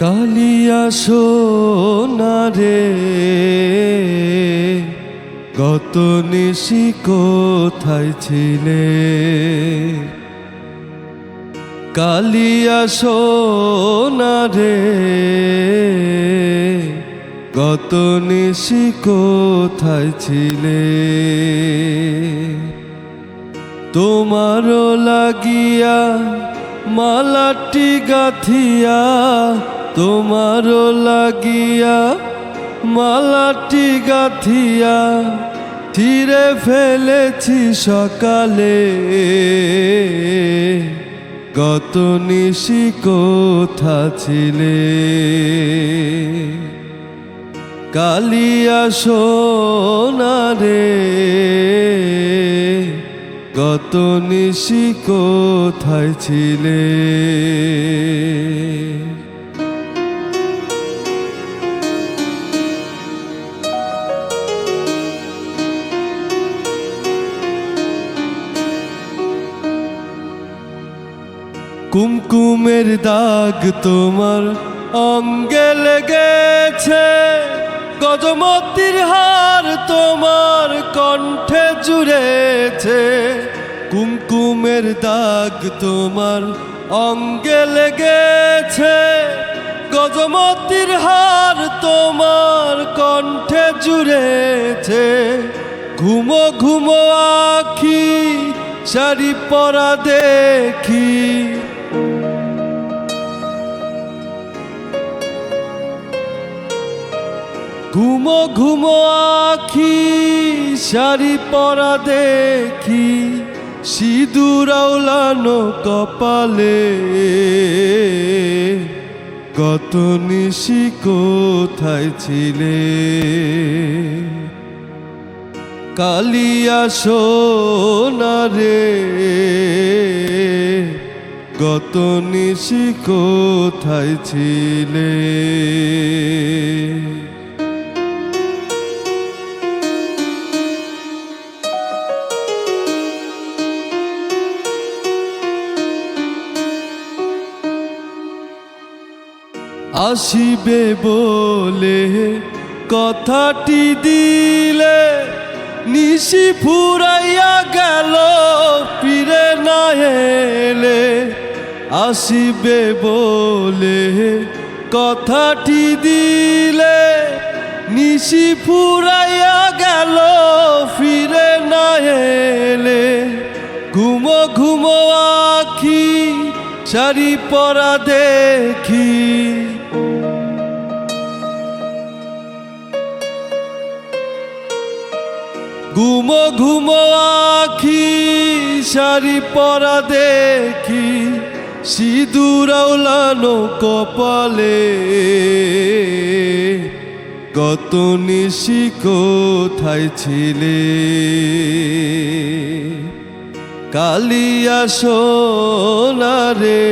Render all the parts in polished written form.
কালিয়া সোনারে গত নিশি কোথায় ছিলে? কালিয়া সোনারে গত নিশি কোথায় ছিলে? তোমারও লাগিয়া মালাটি গাথিয়া, তোমারও লাগিয়া মালাটি গাথিয়া ছিঁড়ে ফেলেছি সকালে। গত নিশি কোথা ছিলে? কালিয়া সোনারে গত নিশি কোথায় ছিলে? কুমকুমের দাগ তোমার অঙ্গে লেগেছে, গজমতির হার তোমার কণ্ঠে জুড়েছে। কুমকুমের দাগ তোমার অঙ্গে লেগেছে, গজমতির হার তোমার কণ্ঠে জুড়েছে। ঘুমো ঘুমো আখি শাড়ি পরা দেখি, ঘুমো ঘুমো আখি শাড়ি পরা দেখি, সিঁদুর আওলানো কপালে। গত নিশি কোথায় ছিলে? কালিয়া সোনারে গত নিশি কোথায় ছিলে? আসিবে বলে কথাটি দিলে, নিশি ফুরাইয়া গেল ফিরে না এলে। আসিবে বলে কথাটি দিলে, নিশি ফুরাইয়া গেল ফিরে না এলে। ঘুমো ঘুমো আখি শাড়ি পরা দেখি, ঘুমো ঘুমো আখি শাড়ি পরা দেখি, সিঁদুর আওলানো কপালে। গত নিশি কোথায় ছিলে? কালিয়া সোনারে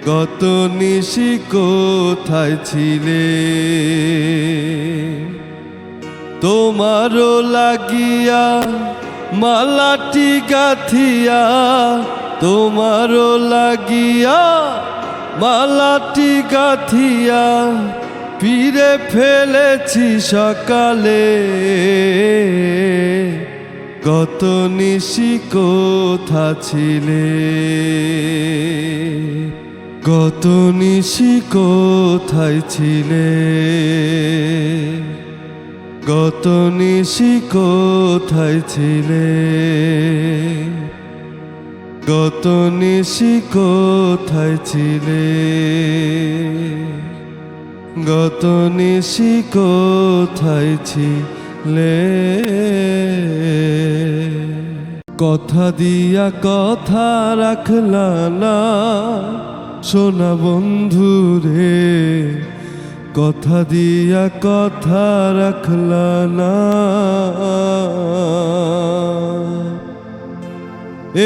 গত নিশি কোথায় ছিলে? তোমারও লাগিয়া মালাটি গাথিয়া, তোমারও লাগিয়া মালাটি গাথিয়া ফিরে ফেলেছি সকালে। গত নিশি কোথা ছিলে? গত নিশি কোথায় ছিলে? গত নিশি কোথায় ছিলে? গত নিশি কোথায় ছিলে? গত নিশি কোথায় ছিলে? কথা দিয়া কথা রাখলা না সোনা বন্ধু রে, কথা দিয়া কথা রাখলা না।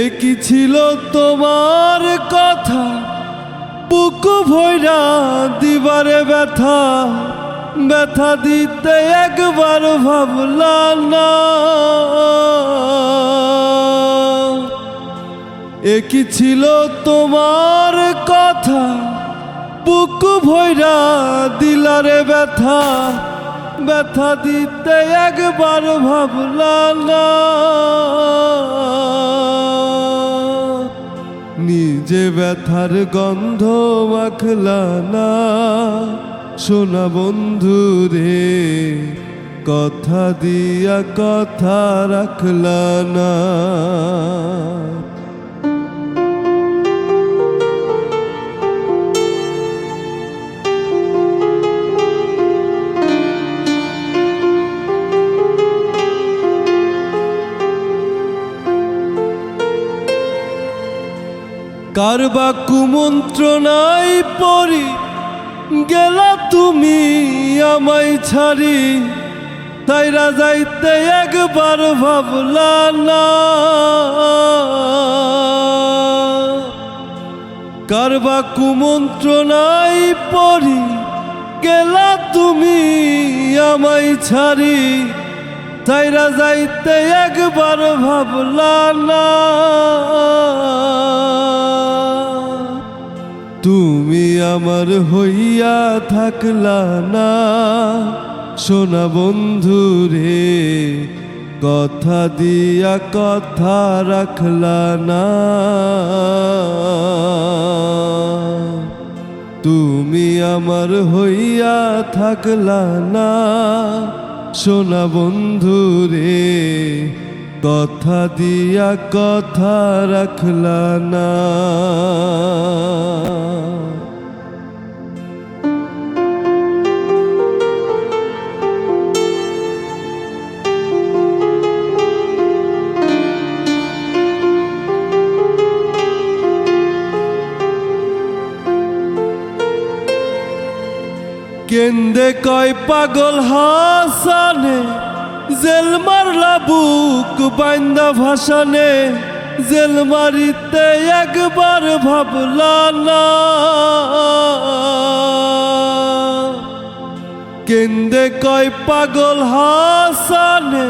এ কি ছিল তোমার কথা, বুক ভৈরা দিবারে ব্যথা, ব্যথা দিতে একবার ভাবলা না। এ কি ছিল তোমার কথা বুক ভৈরা দিলারে ব্যথা, ব্যথা দিতে একবার ভাবলা না, নিজে ব্যথার গন্ধ মাখলা না। শোনা বন্ধু রে, কথা দিয়া কথা রাখলা না। কারবা কুমন্ত্রণায় পড়ি গেলা তুমি আমায় ছাড়ি, তাইরা যাইতে একবার ভাবলা না। কারবা কুমন্ত্রণায় পড়ি গেলা তুমি আমায় ছাড়ি, তাইরা যাইতে একবার ভাবলা না। তুমি আমার হইয়া থাকলা না, শোনা বন্ধু রে, কথা দিয়া কথা রাখলা না। তুমি আমার হইয়া থাকলা না, শোনা বন্ধু রে, কথা দিয়া কথা রাখলা না। কেন্দে কয় পাগল হাসানে, জেল মারলা বুক বাইন্দা ভাসানে, জেল মারিতে একবার ভাবলা না। কেন্দে কয় পাগল হাসানে,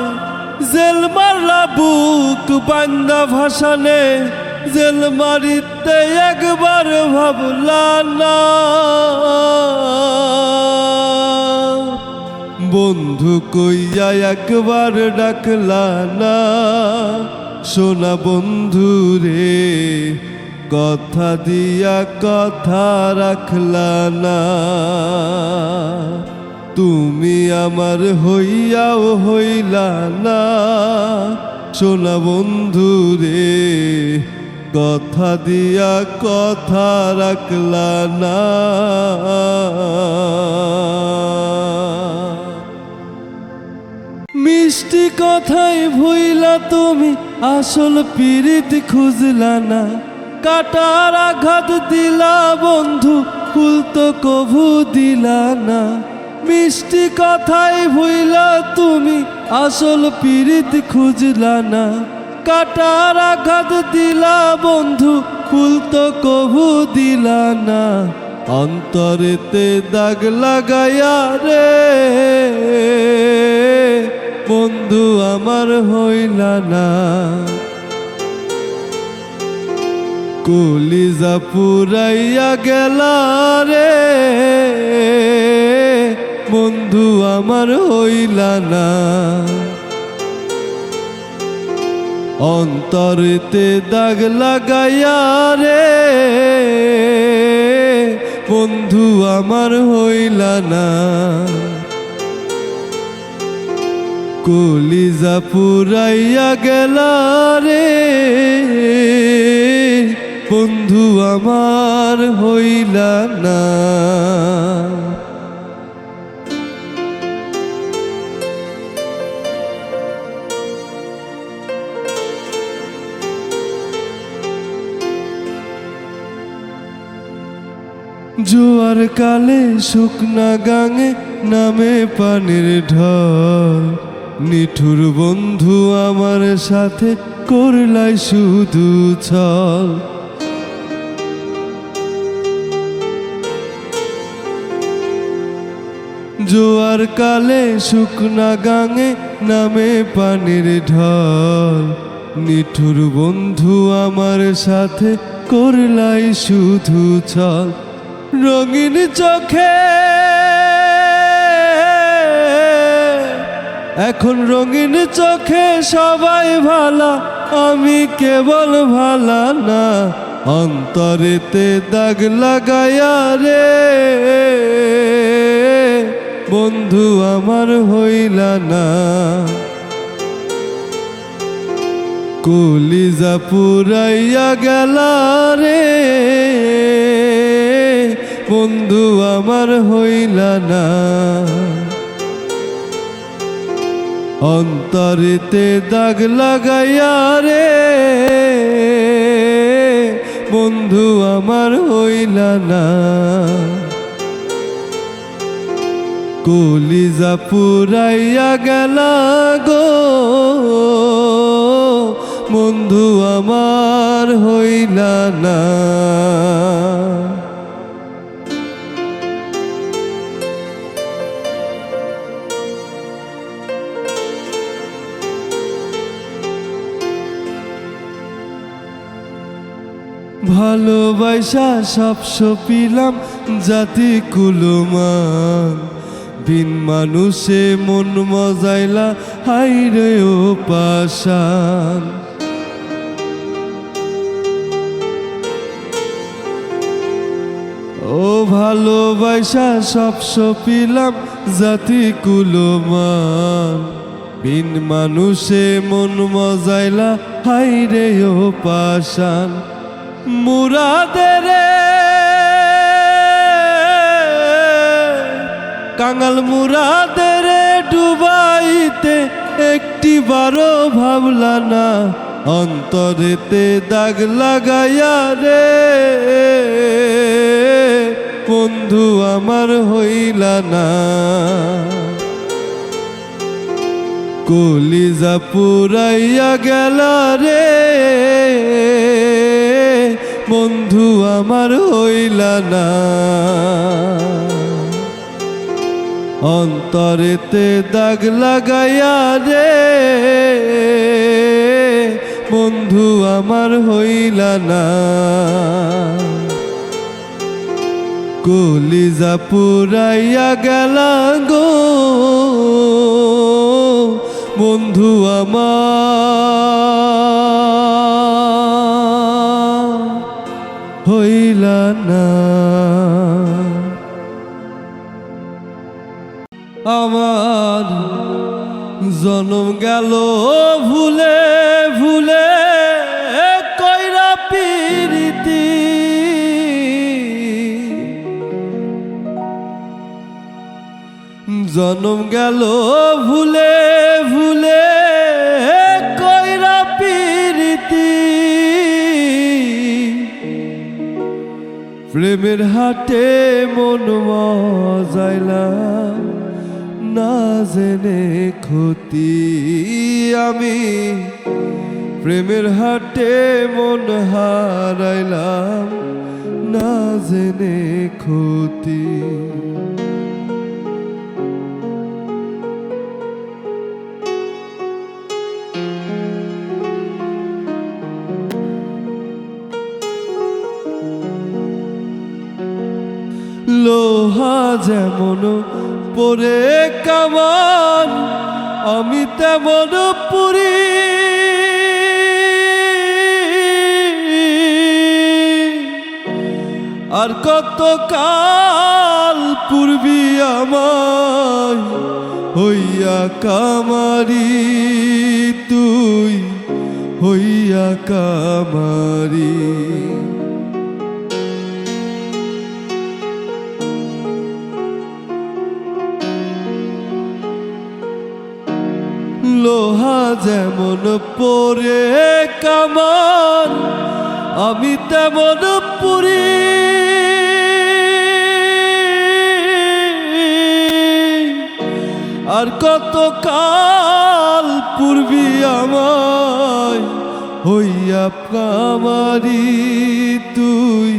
জেল মারলা বুক বাইন্দা ভাসানে, জেল মারিতে একবার ভাবলা না। বন্ধু কইয়া একবার ডাকলা না, শোনা বন্ধু রে, কথা দিয়া কথা রাখলা না। তুমি আমার হইয়াও হইলা না, শোনা বন্ধু রে, কথা দিয়া কথা রাখলা না। মিষ্টি কথায় ভুইলা তুমি আসল পিরিত খুঁজলা না, কাটার আঘাত দিলা বন্ধু, ফুল তো কভু দিলা না। মিষ্টি কথায় ভুইলা তুমি আসল পিরিত খুঁজলা না, কাটার আঘাত দিলা বন্ধু, ফুল তো কভু দিলা না। অন্তরেতে দাগ লাগাইয়া রে, বন্ধু আমার হইলা না। কলিজা পুরাইয়া গেলা রে, বন্ধু আমার হইলা না। অন্তরেতে দাগ লাগাইয়া রে, বন্ধু আমার হইলা না। কলিজা পুরাইয়া গেলা রে, বন্ধু আমার হইলা না। জোয়ার কালে শুকনা গাঙে নামে পানির ঢল, নিঠুর বন্ধু আমার সাথে করলাই শুধু ছল। জোয়ার কালে শুকনা গাঙে নামে পানির ঢল, নিঠুর বন্ধু আমার সাথে করলাই শুধু ছল। রঙিন চোখে এখন রঙিন চোখে সবাই ভালা, আমি কেবল ভালা না। অন্তরেতে দাগ লাগাইয়া রে বন্ধু আমার হইলা না। কলিজা পুরাইয়া গেলা রে বন্ধু আমার হইলা না। অন্তরেতে দাগ লাগাইয়া রে বন্ধু আমার হইলা না। কলিজা পুরাইয়া গেলা গো বন্ধু আমার হইলা না। ভালোবাসা সব সপিলাম জাতি কুলমান, বিন মানুষে মন মজাইলা হাইরে ও পাশান। ও ভালোবাসা সব সপিলাম জাতি কুলমান, বিন মানুষে মন মজাইলা হাইরে ও পাশান। মুরাদের কাঙাল মুরাদের ডুবাইতে একটি বারো ভাবলা না। অন্তরেতে দাগ লাগাইয়া রে বন্ধু আমার হইলা না। কলিজা পুরাইয়া গেলা রে বন্ধু আমার হইলা না। অন্তরেতে দাগ লাগাইয়া রে বন্ধু আমার হইলা না। কলিজা পুরাইয়া গেলা গো বন্ধু আমার হইলা না। আমার জনম গেল ভুলে ভুলে কইরা পিরিতি, জনম গেল ভুলে ভুলে কইরা পিরিতি। প্রেমের হাটে মন মজাইলা না জেনে ক্ষতি, আমি প্রেমের হাটে মন হারাইলাম না জেনে ক্ষতি। লোহা যেমন পরে কামান, আমি তেমন পুরি। আর কত কাল পূর্বী আমায় হইয়া কামারি, তুই হইয়া কামারি। লোহা যেমন পরে কামান, আমি তেমন পুরি। আর কত কাল পূর্বী আমায় হইয়া কামারি, তুই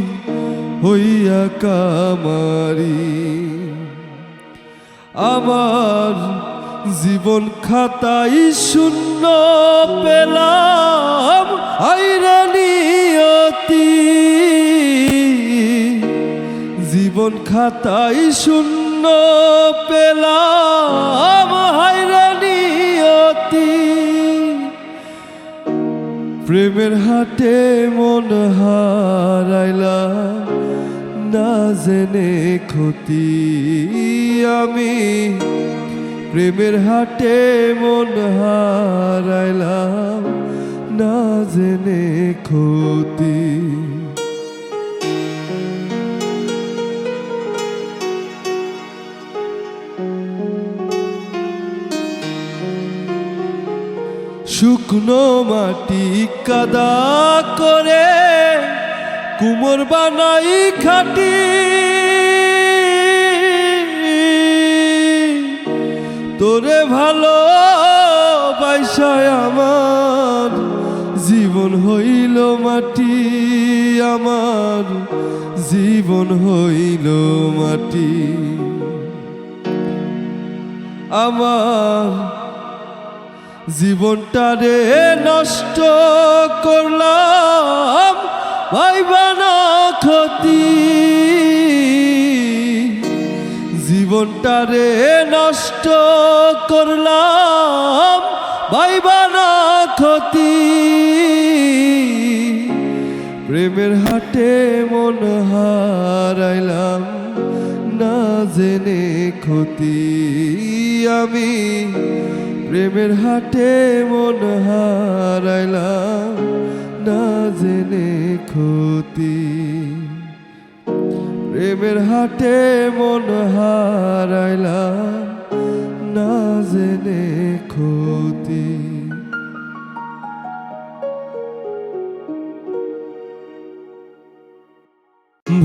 হইয়া কামারি। আমার জীবন খাতাই শূন্য পেলাম আইরা নিয়তি, জীবন খাতায় শূন্য পেলাম হায়রে নিয়তি, প্রেমের হাটে মন হারাইলাম না জেনে ক্ষতি আমি, প্রেমের হাটে মন হারাইলাম না জেনে ক্ষতি। শুকনো মাটি কাদা করে কুমোর বানাই খাটি, তোরে ভালো বাইসায় আমার জীবন হইল মাটি, আমার জীবন হইল মাটি। আমার জীবনটারে নষ্ট করলাম ভাইবা না ক্ষতি, জীবনটারে নষ্ট করলাম ভাইবা না ক্ষতি, প্রেমের হাটে মন হারাইলাম না জেনে ক্ষতি আমি, প্রেমের হাটে মন হারাইলাম না জেনে ক্ষতি, প্রেমের হাটে মন হারাইলাম না জেনে ক্ষতি।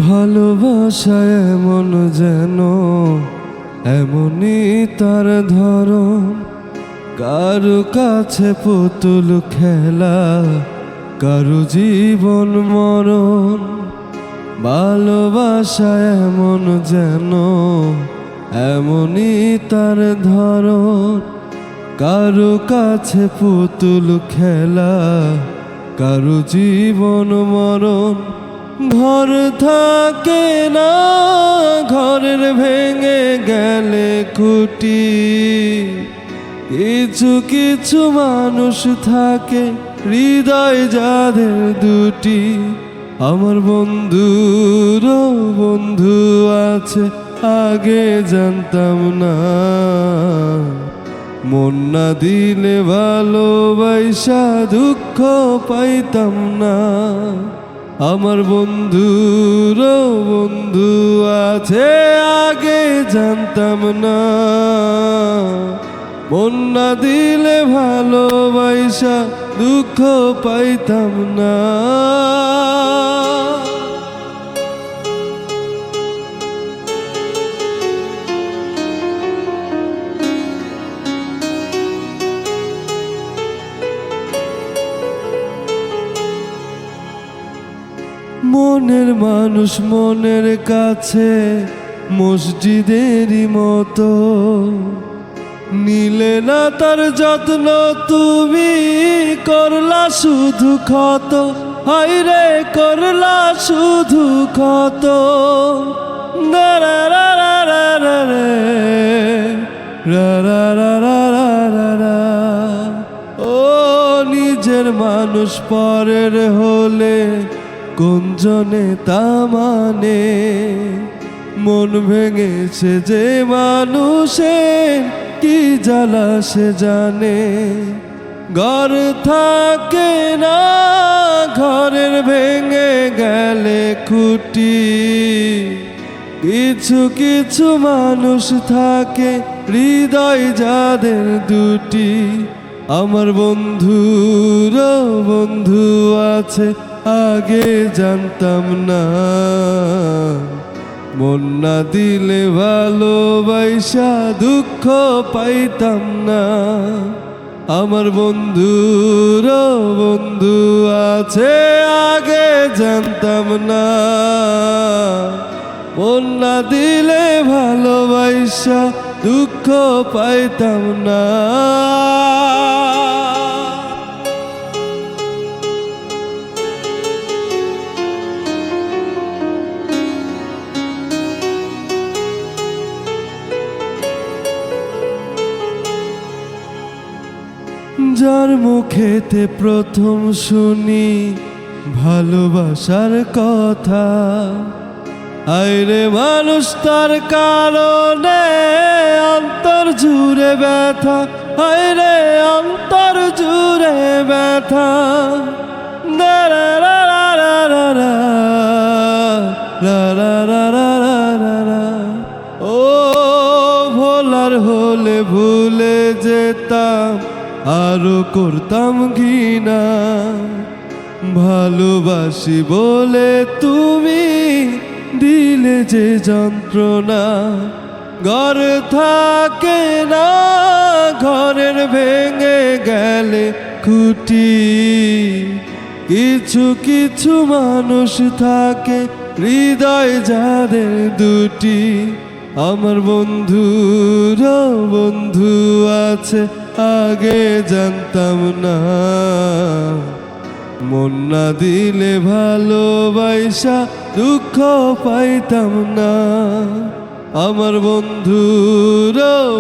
ভালোবাসা এমন যেন এমনই তার ধরন, কারো কাছে পুতুল খেলা কারো জীবন মরণ। ভালোবাসা এমন যেন এমনই তার ধরন, কারো কাছে পুতুল খেলা কারো জীবন মরণ। ঘর থাকে না ঘরের ভেঙে গেলে খুঁটি, কিছু কিছু মানুষ থাকে হৃদয় যাদের দুটি। আমার বন্ধুরও বন্ধু আছে আগে জানতাম না, মন না দিলে ভালোবাসা দুঃখ পাইতাম না। আমার বন্ধুরও বন্ধু আছে আগে জানতাম না, মন না দিলে ভালোবাসা দুঃখ পাইতাম না। মনের মানুষ মনের কাছে মসজিদেরই মতো, নিলে না তার যত্ন তুমি করলা শুধু ক্ষত, হায়রে করলা শুধু ক্ষত। ও নিজের মানুষ পরের হলে কোনজনে তা মানে, মন ভেঙেছে যে মানুষের কি জ্বালা সে জানে। ঘর থাকে না ঘরের ভেঙে গেলে খুঁটি, কিছু কিছু মানুষ থাকে হৃদয় যাদের দুটি। আমার বন্ধুরও বন্ধু আছে আগে জানতাম না, মন না দিলে ভালোবাসা দুঃখ পাইতাম না। আমার বন্ধুরও বন্ধু আছে আগে জানতাম না, মন না দিলে ভালোবাসা দুঃখ পাইতাম না। যার মুখেতে প্রথম শুনি ভালোবাসার কথা, আইরে মানুষ তার কারণে অন্তর জুড়ে ব্যথা, আইরে অন্তর জুড়ে ব্যথা। রা রা রা রা রা রা রা রা রা রা রা রা রা। ও ভোলার হলে ভুলে যেতাম, আরো করতাম ঘৃণা। ভালোবাসি বলে তুমি দিলে যে যন্ত্রণা। ঘর থাকে না, ঘরের ভেঙে গেলে খুঁটি। কিছু কিছু মানুষ থাকে হৃদয় যাদের দুটি। আমার বন্ধুর বন্ধু আছে, আগে জানতাম না। মন না দিলে ভালোবাসা দুঃখ পাইতাম না। আমার বন্ধুর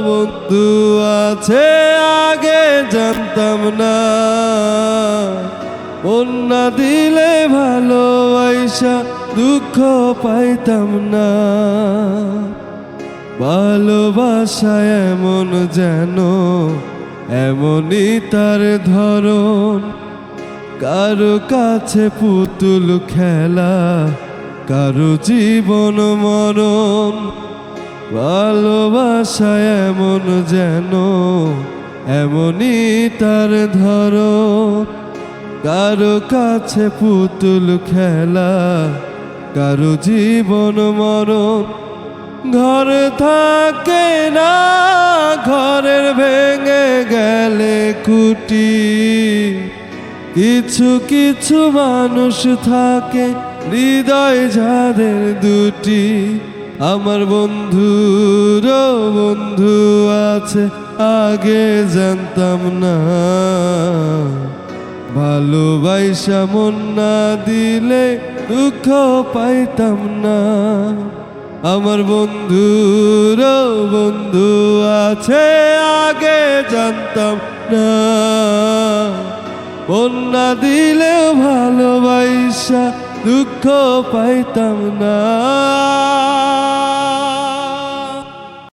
বন্ধু আছে, আগে জানতাম না। মন না দিলে ভালোবাসা দুঃখ পাইতাম না। ভালোবাসা এমন যেন, এমনই তার ধরন। কারো কাছে পুতুল খেলা, কারো জীবন মরণ। ভালোবাসা এমন যেন, এমনই তার ধরন। কারো কাছে পুতুল খেলা, কারো জীবন মরণ। ঘর থাকে না, ঘরের ভেঙে গেলে খুঁটি। কিছু কিছু মানুষ থাকে হৃদয় যাদের দুটি। আমার বন্ধুর বন্ধু আছে, আগে জানতাম না। ভালোবাসা মন না দিলে দুঃখ পাইতাম না। আমার বন্ধুর বন্ধু আছে, আগে জানতাম না। মন না দিলেও ভালোবাসা দুঃখ পাইতাম না।